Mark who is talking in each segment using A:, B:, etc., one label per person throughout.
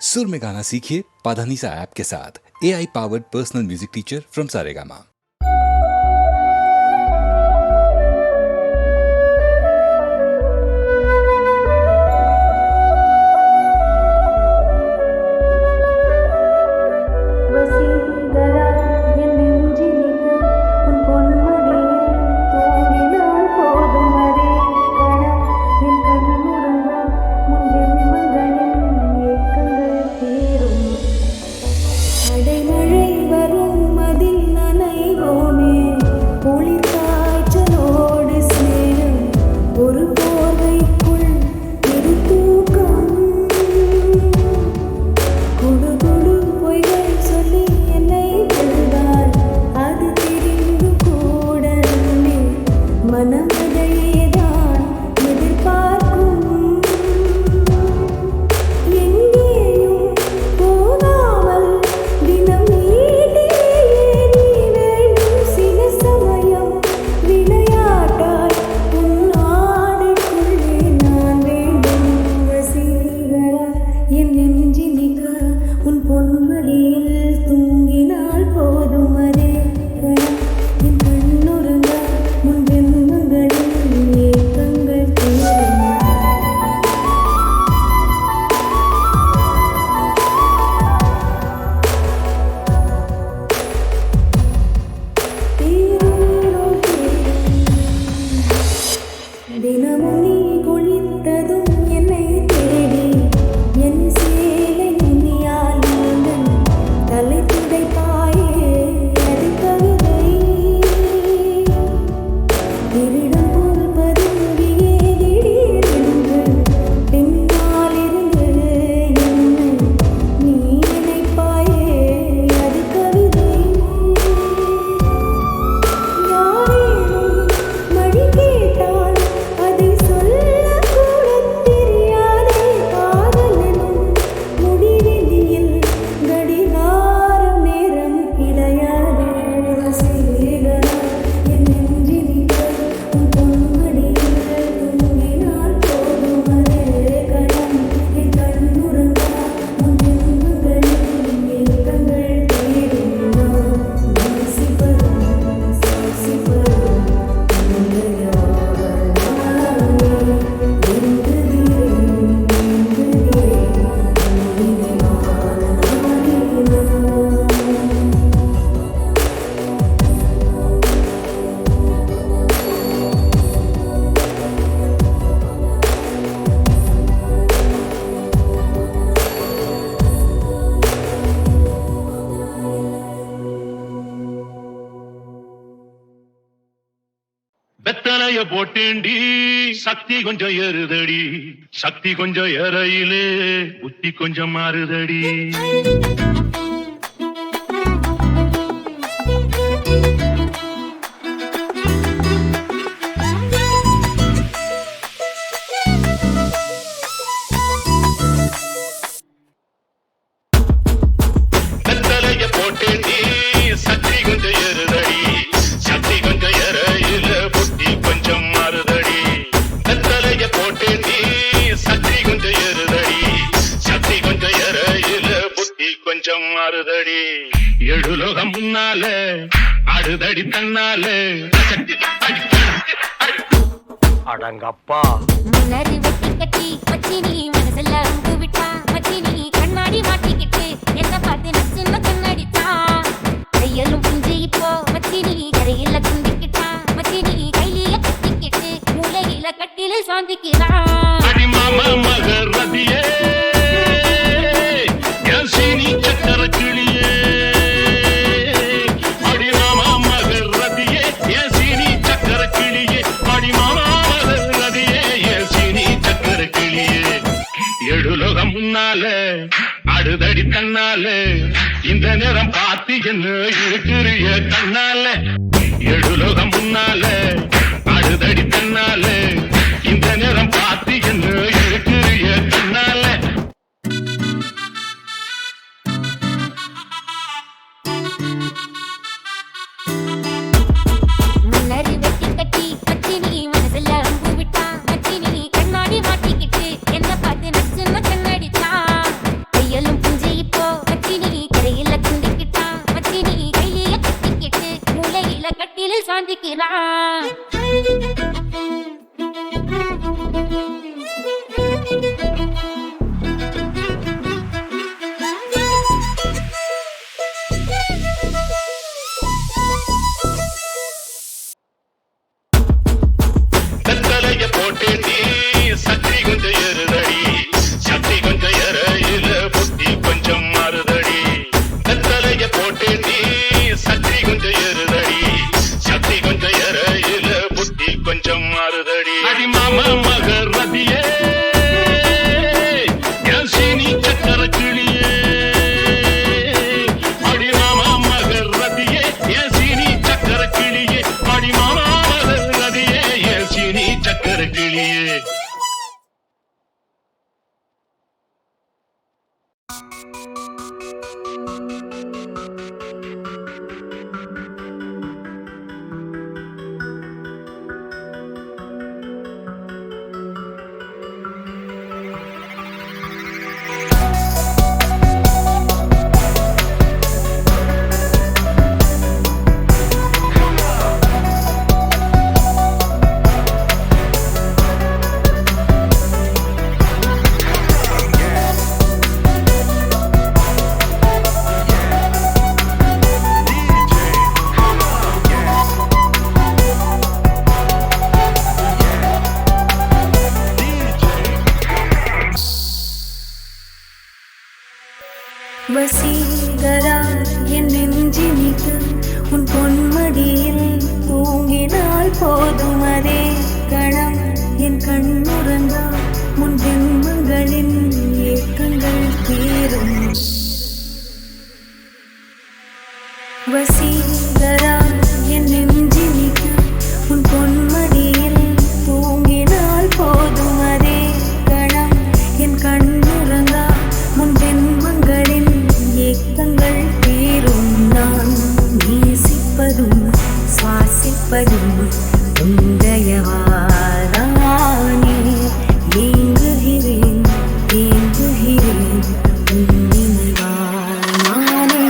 A: सुर में गाना सीखिए पाधानीसा ऐप के साथ। AI powered personal music teacher from Saregama.
B: வெத்தலைய போட்டேண்டி சக்தி கொஞ்சம் ஏறுதடி, சக்தி கொஞ்சம் ஏறையிலே புத்தி கொஞ்சம் மாறுதடி. வெத்தலைய போட்டேண்டி சக்தி கொஞ்சம் ஏறுதடி, சக்தி கொஞ்சம் ஏறையிலே புத்தி கொஞ்சம் மாறுதடி. வெத்தலைய போட்டேண்டி சக்தி கொஞ்சம் ஏறுதடி, சக்தி கொஞ்சம் ஏறையிலே புத்தி கொஞ்சம் மாறுதடி. எழுலோகம் முன்னால அடுதடி தன்னால
C: அடங்கப்பா
D: முன்னாடி வெட்டி கட்டி மச்சினி மனசுல அங்கு விட்டா, மச்சினி கண்ணாடி மாட்டிக்கிட்டு என்ன பார்த்து நச்சுன்னு கண்ணடிச்சா. கையலும் புஞ்சு இப்போ மச்சினி கரையில குந்திக்கிட்டா, மச்சினி கையில கட்டிக்கிட்டு மூளையில கட்டில சாந்திக்கிறா.
B: அடிமாமா மகரதியே சீனி சக்கர கிளியே, அடிமாமா மகரதியே சீனி சக்கர கிளியே, அடிமாமா மகரதியே சீனி சக்கர கிளியே. எழுலோகம் முன்னால அடுதடி தன்னால இந்த நேரம் பார்த்து என்ன இருக்கிறிய கண்ணால. எழுலோகம் முன்னால அடுதடி தன்னால இந்த நேரம் பார்த்து என்ன இருக்கிறிய கண்ணால.
D: முன்னாடி வெட்டி கட்டி மச்சினி மனசுல அங்கு விட்டா, மச்சினி கண்ணாடி மாட்டிக்கிட்டு என்ன பார்த்து நச்சுன்னு கண்ணடிச்சா. கையலும் வைக்கிறான்.
B: கத்தலைய போட்டு நீ சக்தி கொஞ்சம் ஏறுதடி, சக்தி கொஞ்சம் ஏறையில புத்தி கொஞ்சம் மாறுதடி. கத்தலைய போட்டு நீ சக்தி கொஞ்சம் ஏறுதடி, சக்தி கொஞ்சம் ஏறையில புத்தி கொஞ்சம் மாறுதடி. அடி மாமா மகரதியே என் சீனி சக்கர கிளியே, அடி மாமா மகரதியே என் சீனி சக்கர கிளியே, அடி மாமா மகரதியே என் சீனி சக்கர கிளியே.
E: வசீகரா என் நெஞ்சினிக்கு உன் பொன்மடியில் தூங்கினால் போதும் அதே கணம் என் கண்ணுறங்கா உன் ஜென்மங்களின் ஏக்கங்கள் தீரும். வசீகரா என் நெஞ்சினிக்கு உன் பொன்மடியில் தூங்கினால் போதும் அதே கணம் என் கண்ணுறங்கா உன் ஜென்மங்களின் ஏக்கங்கள் தீரும். நான் நேசிப்பதும் சுவாசிப்பதும் உந்தயவாதானே. ஏங்குகிறேன் ஏங்குகிறேன் உன் நினைவால் நானே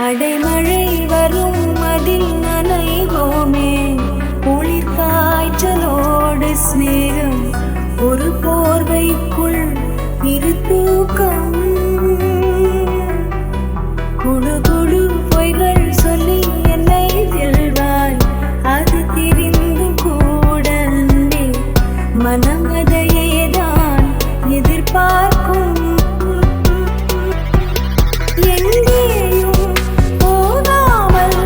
E: அடைமழை வரும் அதில் நனைவோமே, குளிர் காய்ச்சலோடு ஸ்நேகம் ஒரு போர்வைக்குள் இரு தூக்கம். குடு குடு பொய்கள் சொல்லி என்னை வெல்வாய், அது தெரிந்தும் கூட அன்பே மனம் அதையேதான் எதிர்பார்க்கும். எங்கேயும் போகாமல்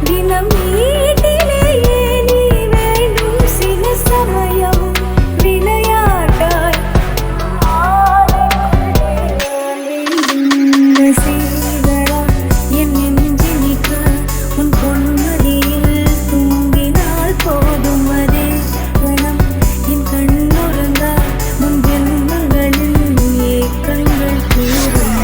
E: தினம் வீட்டிலேயே நீ வேண்டும். சில சமயம் விளையாட்டாய் செய்தரா என் நெஞ்சினிக்கு உன் பொன்மடியில் தூங்கினால் போதும் அதே கணம் என் கண்ணுறங்கா உன் ஜென்மங்களின் ஏக்கங்கள் தீரும்.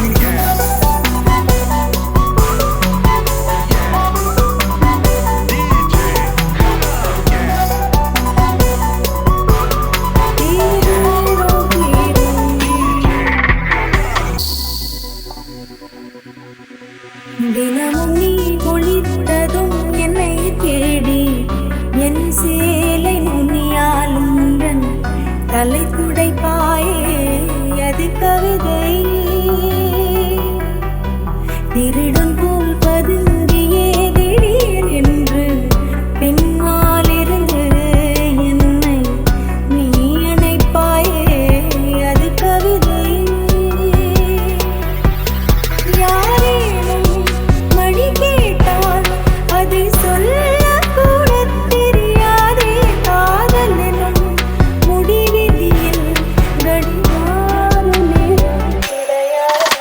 E: தினமும் நீ குளித்ததும் என்னை தேடி என் சேலை நுனியால் உந்தன் தலை துடைப்பாயே, அது கவிதை. திருடன் போல் பதுங்கியே திடீர் என்று பின்னாலிருந்து என்னை நீ அணைப்பாயே, அது கவிதை. யாரேனும் மணி கேட்டால் அதை சொல்லக்கூட தெரியாதே. காதல் எனும் முடிவிதியில் கடிகார நேரம் கிடையாது.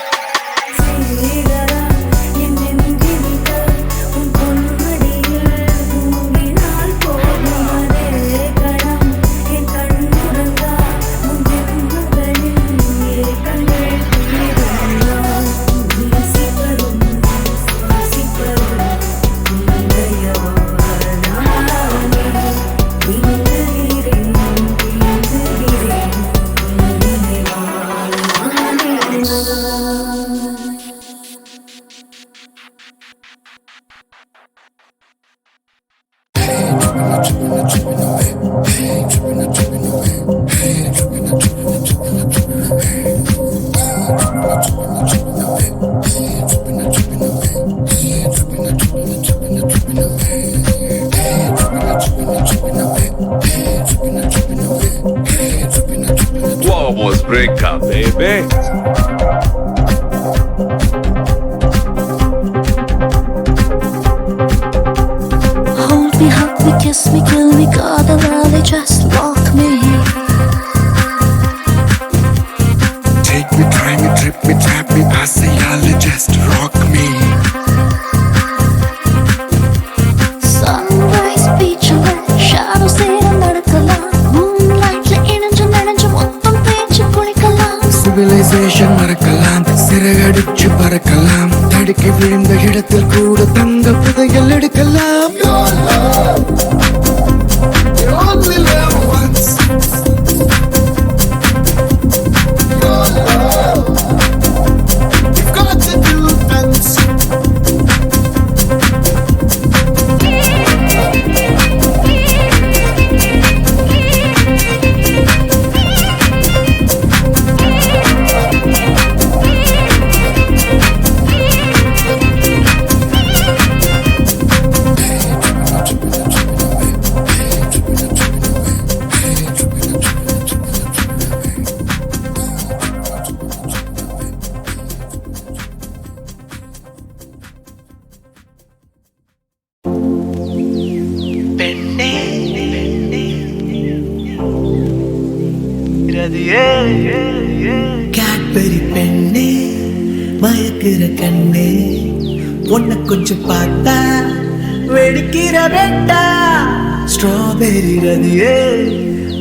F: Almost break up, baby.
E: Hold me, hug me, kiss me, kill me, God, I really just lock me.
G: Take me, try me, trip me, trap me, I say I'll just rock me.
E: Sunrise beach shadows நடக்கலாம் moonlightல இணைஞ்சு நனைஞ்சு மொத்தம் தேய்ச்சு குளிக்கலாம்.
G: Civilisation மறக்கலாம், சிறகடிச்சு பறக்கலாம், தடுக்கி விழுந்த இடத்தில் கூட தங்க புதையல் எடுக்கலாம். Your love, you only live once. Your love, you've got to do that.
H: Cadbury பெண்ணே மயக்கிற கண்ணே உன்னை கொஞ்சம் பார்த்தா வெடிக்கிற வெட்டா ஸ்ட்ராபெரி ரதியே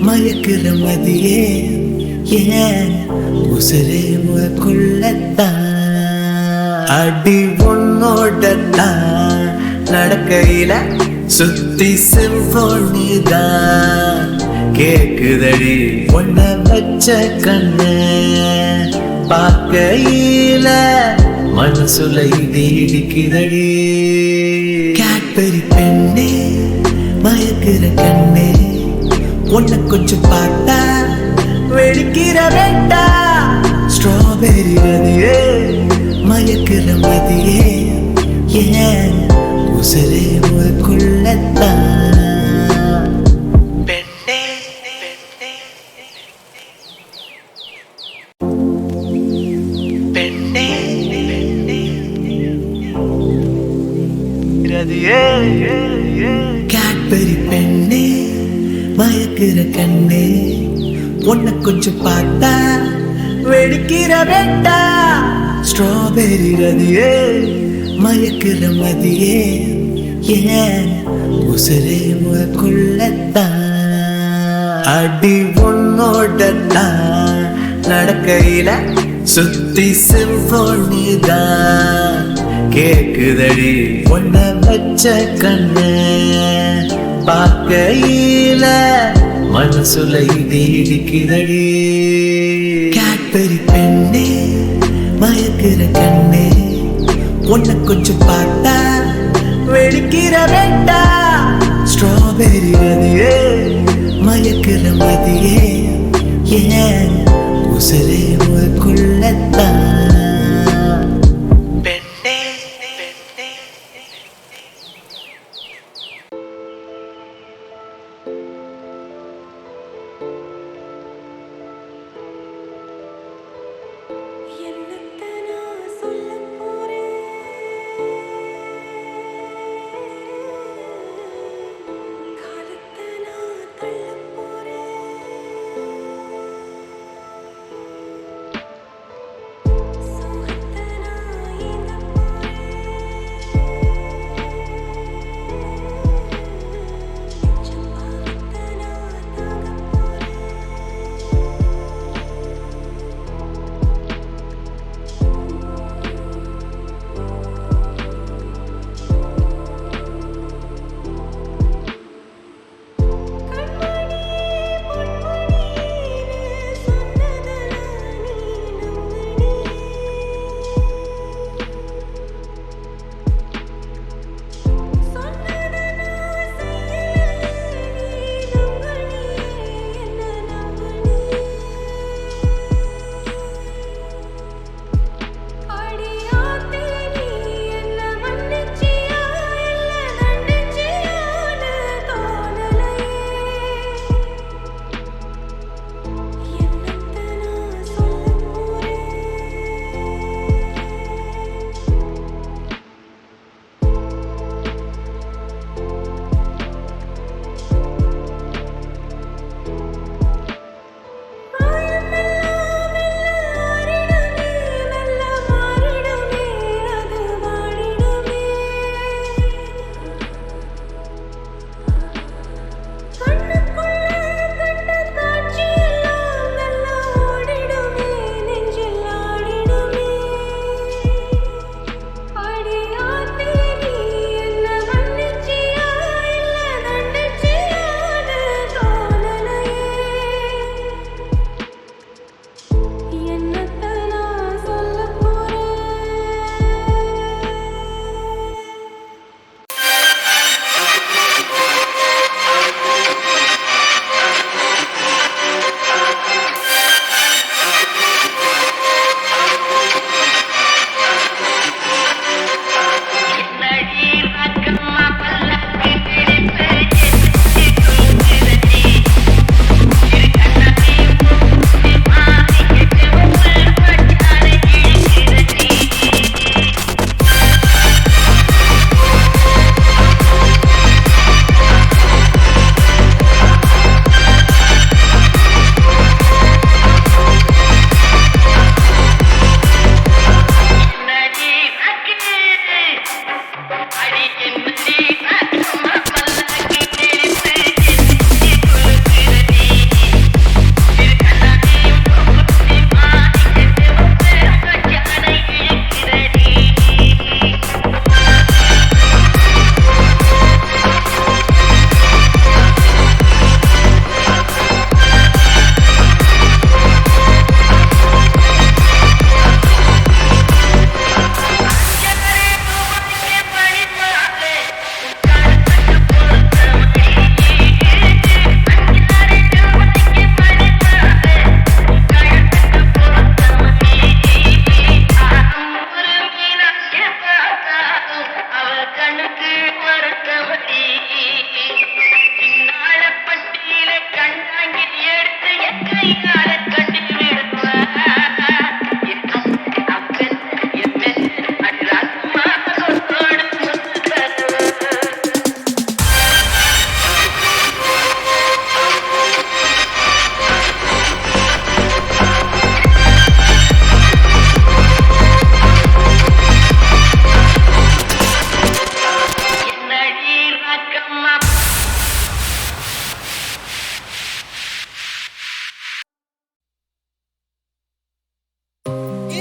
H: மயக்கிற மதியே ஏன் உசரே முகக்குள்ளத்தான் அடி உன்னோடத்தான் நடக்கையில சுத்தி சிம்போனிதான் கேக்குதடி ஒன்ன வச்ச கண்ணு பார்க்கையில மனசுல இடி இடிக்குதடி கேட்பரி பெண்ணே மயக்கிற கண்ணே உன்னை கொஞ்சம் பார்த்தா வெடிக்கிற வெட்டா ஸ்ட்ராபெரி ரதியே மயக்கிற மதியே ஏன் உசரே முகக்குள்ளத்தான் கேட்பரி பெண்ணே மயக்கிற கண்ணே உன்னை கொஞ்சம் பார்த்தா வெடிக்கிற வெட்டா ஸ்ட்ராபெரி ரதியே மயக்கிற மதியே ஏன் உசரே முகக்குள்ளத்தான் அடி உன்னோடத்தான் நடக்கையில சுத்தி சிம்போனிதான் கேக்குதடி ஒன்ன வச்ச கண்ணு பார்க்கையில மனசுல இடி இடிக்குதடி கேட்பரி பெண்ணே மயக்கிற கண்ணே உன்னை கொஞ்சம் பார்த்தா வெடிக்கிற வெட்டா ஸ்ட்ராபெரி ரதியே மயக்கிற மதியே ஏன் உசரே முகக்குள்ளத்தான்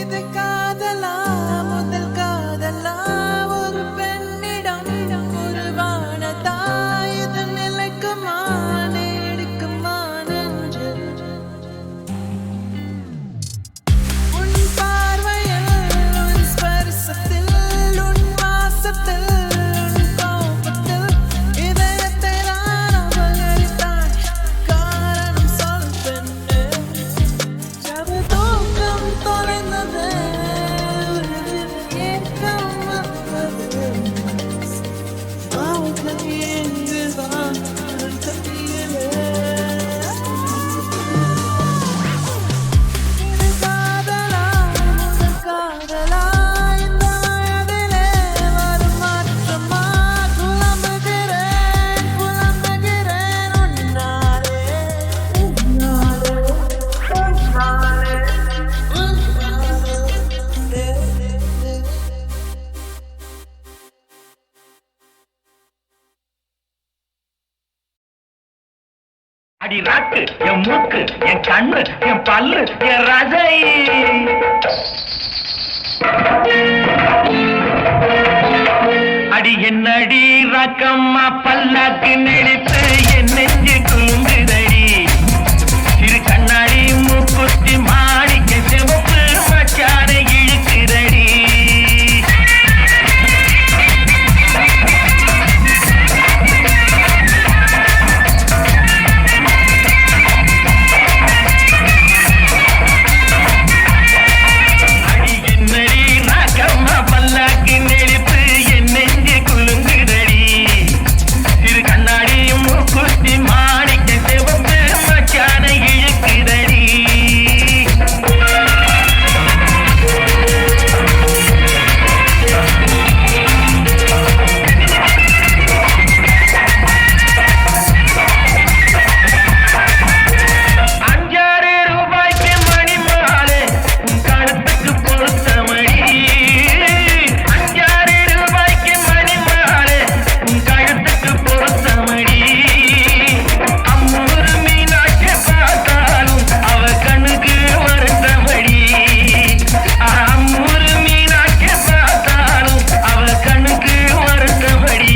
H: இது காதலா முதல் காதலா ஒரு பெண்ணிடம் ஒரு வானதா இது நிலைக்குமா நீடிக்குமா நெஞ்சு உன் பார்வையில் உன் ஸ்பர்சத்தில் உன் வாசத்தில் உன் கோபத்தில் இதயத்தை நான் அபகரித்தாய் காரணம் சொல் பெண்ணே தூக்கம் தொலைந்தது ஏக்கம் வந்தது வாழ்க்கை எங்குதான் தெரியலே இது காதலா முதல் காதலா இந்த வயதிலே வரும் மாற்றமா குழம்புகிறேன் உன்னாலே
C: அடி ராக்கு என் மூக்கு என் கண்ணு என் பல்லு என் ரசை அடி என்னடி ராக்கம்மா பல்லாக்கு நெளித்து என் நெஞ்சு குலுங்குதடி சிறு கண்ணாடி மூக்குத்தி மாணிக்க சிவப்பு மச்சான இழுக்குதடி அடி என்னடி ராக்கம்மா பல்லாக்கு நெளித்து என் நெஞ்சு குலுங்குதடி சிறு கண்ணாடி மூக்குத்தி மாணிக்க சிவப்பு மச்சான இழுக்குதடி அஞ்சாறு ரூபாய்க்கு மணி மாலை உன் கழுத்துக்கு பொறுத்த மணி அஞ்சாறு ரூபாய்க்கு மணி மாலை உன் கழுத்துக்கு பொறுத்த மணி அம்மூரு மீனாட்சி பார்த்தாலும் அவ கண்ணுக்கு வருத்தமடி அம்மூரு மீனாட்சி பார்த்தாலும் அவ கண்ணுக்கு வருத்தமடி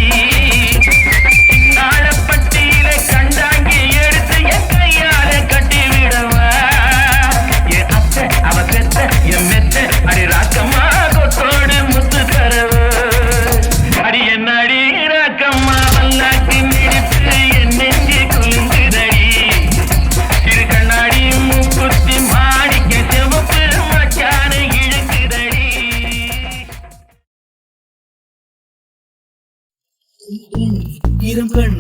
C: நாளப்பட்டியில கண்டாங்கி எடுத்து என் கையால கட்டி விடவா என் அத்தை அவ பெத்த என் மெத்த அடி ராக்கம்மா கொத்தோடு முத்து தரவ அடி என்னடி ராக்கம்மா வல்லாட்டி மிடித்து என் நெஞ்சு குலுங்குதடி சிறு கண்ணாடி மூக்குத்தி மாணிக்க சிவப்பு மச்சான இழுக்குதடி
H: இரும் கண்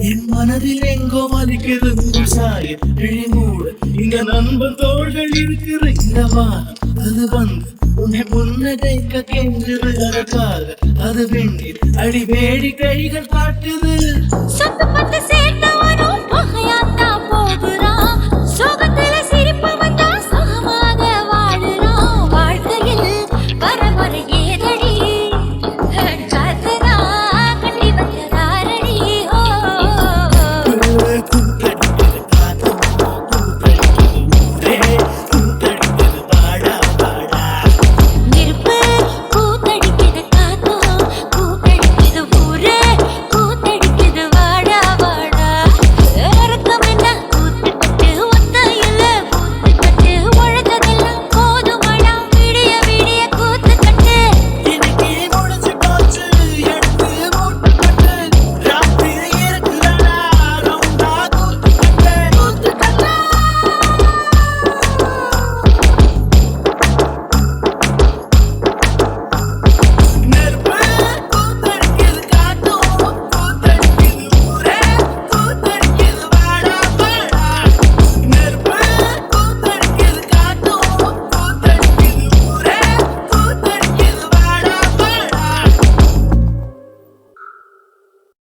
H: என் மனதில் எங்கோ வலிக்கிறது சாய விழிமூட இங்க நண்பன் தோள்கள் இருக்கிற இந்த வானம் அது வந்து உன்னை புன்னகைக்க கெஞ்சுது அதற்காக அது வெண்ணீர் அடி வேடி கைகள் காட்டுது
D: சொத்து பத்து சேர்த்த